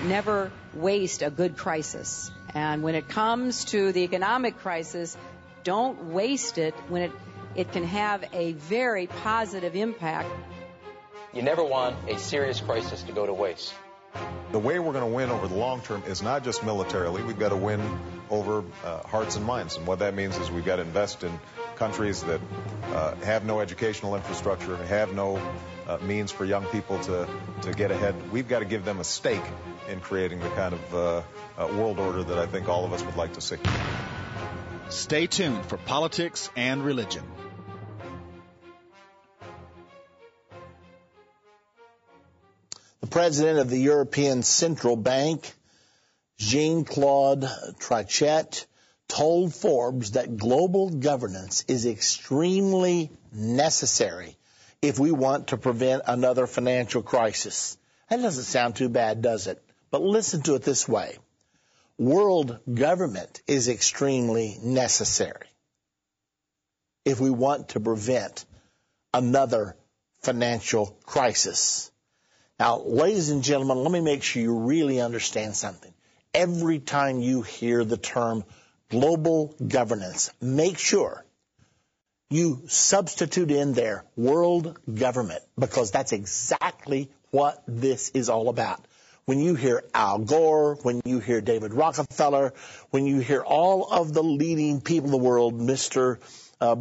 Never waste a good crisis. And when it comes to the economic crisis, don't waste it when it can have a very positive impact. You never want a serious crisis to go to waste. The way we're going to win over the long term is not just militarily. We've got to win over hearts and minds. And what that means is we've got to invest in countries that have no educational infrastructure, have no means for young people to get ahead. We've got to give them a stake in creating the kind of world order that I think all of us would like to see. Stay tuned for politics and religion. The president of the European Central Bank, Jean-Claude Trichet, told Forbes that global governance is extremely necessary if we want to prevent another financial crisis. That doesn't sound too bad, does it? But listen to it this way. World government is extremely necessary if we want to prevent another financial crisis. Now, ladies and gentlemen, let me make sure you really understand something. Every time you hear the term global governance, make sure you substitute in there world government, because that's exactly what this is all about. When you hear Al Gore, when you hear David Rockefeller, when you hear all of the leading people in the world, Mr.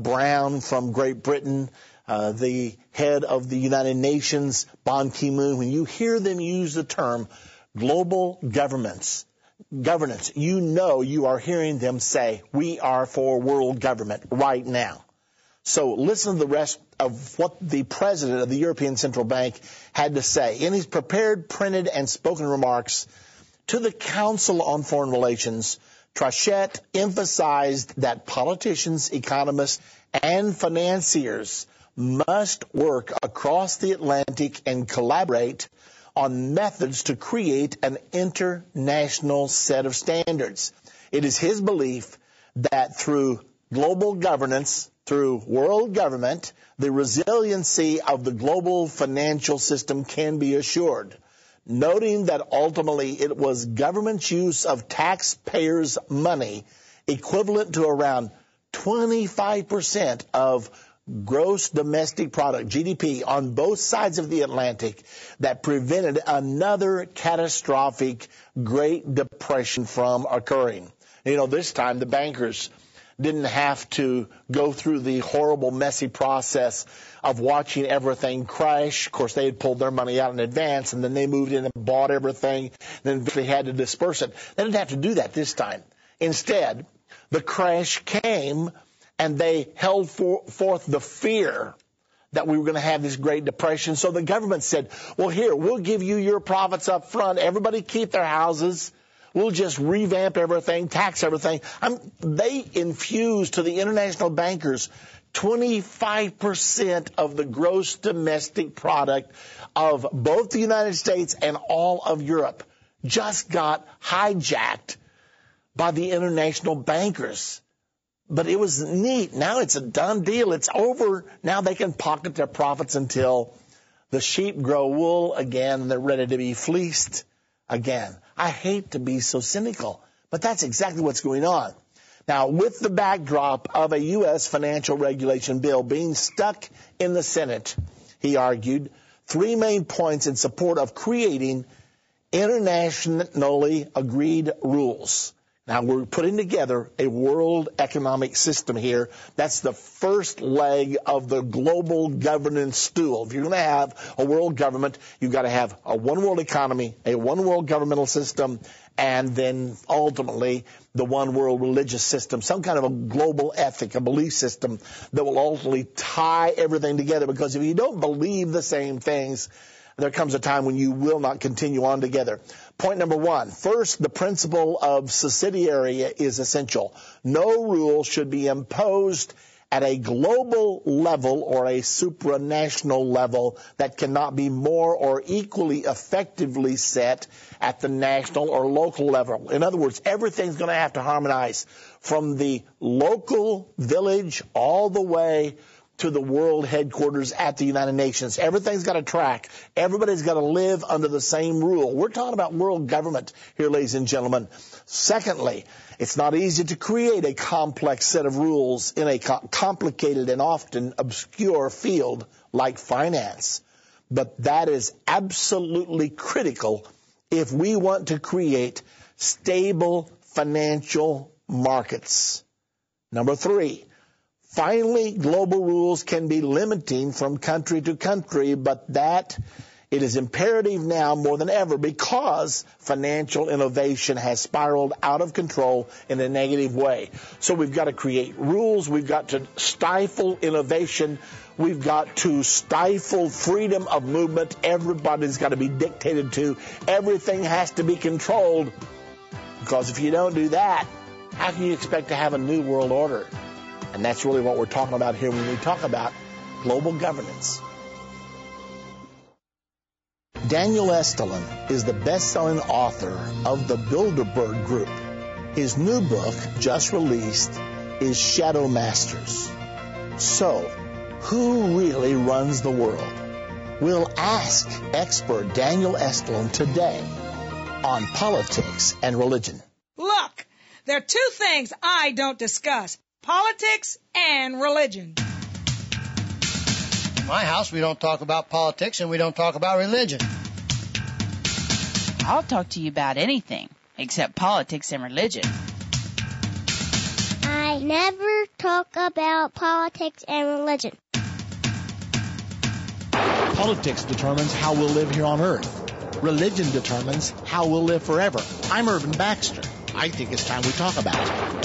Brown from Great Britain, the head of the United Nations, Ban Ki-moon, when you hear them use the term global governance, you know you are hearing them say, we are for world government right now. So listen to the rest of what the president of the European Central Bank had to say in his prepared, printed, and spoken remarks to the Council on Foreign Relations. Trichet emphasized that politicians, economists, and financiers must work across the Atlantic and collaborate on methods to create an international set of standards. It is his belief that through global governance, through world government, the resiliency of the global financial system can be assured, noting that ultimately it was government's use of taxpayers' money, equivalent to around 25% of gross domestic product, GDP, on both sides of the Atlantic that prevented another catastrophic Great Depression from occurring. You know, this time the bankers didn't have to go through the horrible, messy process of watching everything crash. Of course, they had pulled their money out in advance, and then they moved in and bought everything, and then they had to disperse it. They didn't have to do that this time. Instead, the crash came, and they held forth the fear that we were going to have this Great Depression. So the government said, well, here, we'll give you your profits up front. Everybody keep their houses. We'll just revamp everything, tax everything. They infused to the international bankers 25% of the gross domestic product of both the United States and all of Europe just got hijacked by the international bankers. But it was neat. Now it's a done deal. It's over. Now they can pocket their profits until the sheep grow wool again and they're ready to be fleeced again. I hate to be so cynical, but that's exactly what's going on. Now, with the backdrop of a U.S. financial regulation bill being stuck in the Senate, he argued, three main points in support of creating internationally agreed rules. Now, we're putting together a world economic system here. That's the first leg of the global governance stool. If you're going to have a world government, you've got to have a one world economy, a one world governmental system, and then ultimately the one world religious system, some kind of a global ethic, a belief system that will ultimately tie everything together. Because if you don't believe the same things, there comes a time when you will not continue on together. Point number one, first, the principle of subsidiarity is essential. No rule should be imposed at a global level or a supranational level that cannot be more or equally effectively set at the national or local level. In other words, everything's going to have to harmonize from the local village all the way to the world headquarters at the United Nations. Everything's got a track. Everybody's got to live under the same rule. We're talking about world government here, ladies and gentlemen. Secondly, it's not easy to create a complex set of rules in a complicated and often obscure field like finance. But that is absolutely critical if we want to create stable financial markets. Number 3, finally, global rules can be limiting from country to country, but that it is imperative now more than ever because financial innovation has spiraled out of control in a negative way. So we've got to create rules. We've got to stifle innovation. We've got to stifle freedom of movement. Everybody's got to be dictated to. Everything has to be controlled. Because if you don't do that, how can you expect to have a new world order? And that's really what we're talking about here when we talk about global governance. Daniel Estulin is the best-selling author of the Bilderberg Group. His new book, just released, is Shadow Masters. So, who really runs the world? We'll ask expert Daniel Estulin today on politics and religion. Look, there are two things I don't discuss: politics and religion. In my house, we don't talk about politics and we don't talk about religion. I'll talk to you about anything except politics and religion. I never talk about politics and religion. Politics determines how we'll live here on earth. Religion determines how we'll live forever. I'm Irvin Baxter. I think it's time we talk about it.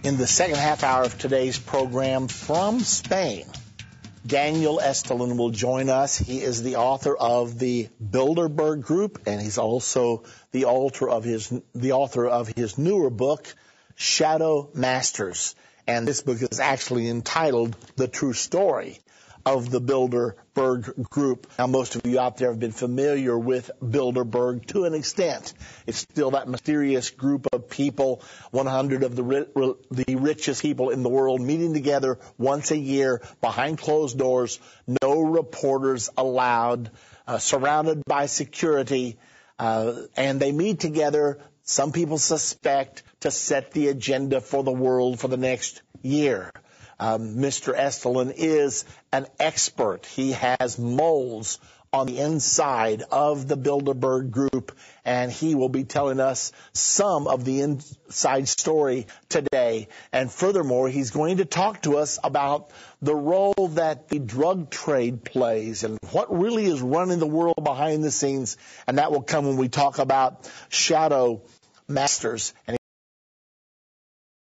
In the second half hour of today's program from Spain, Daniel Estulin will join us. He is the author of the Bilderberg Group, and he's also the author of his newer book, Shadow Masters. And this book is actually entitled The True Story of the Bilderberg Group. Now, most of you out there have been familiar with Bilderberg to an extent. It's still that mysterious group of people, 100 of the richest people in the world meeting together once a year behind closed doors, no reporters allowed, surrounded by security, and they meet together, some people suspect, to set the agenda for the world for the next year. Mr. Estulin is an expert. He has moles on the inside of the Bilderberg Group, and he will be telling us some of the inside story today. And furthermore, he's going to talk to us about the role that the drug trade plays and what really is running the world behind the scenes, and that will come when we talk about Shadow Masters. And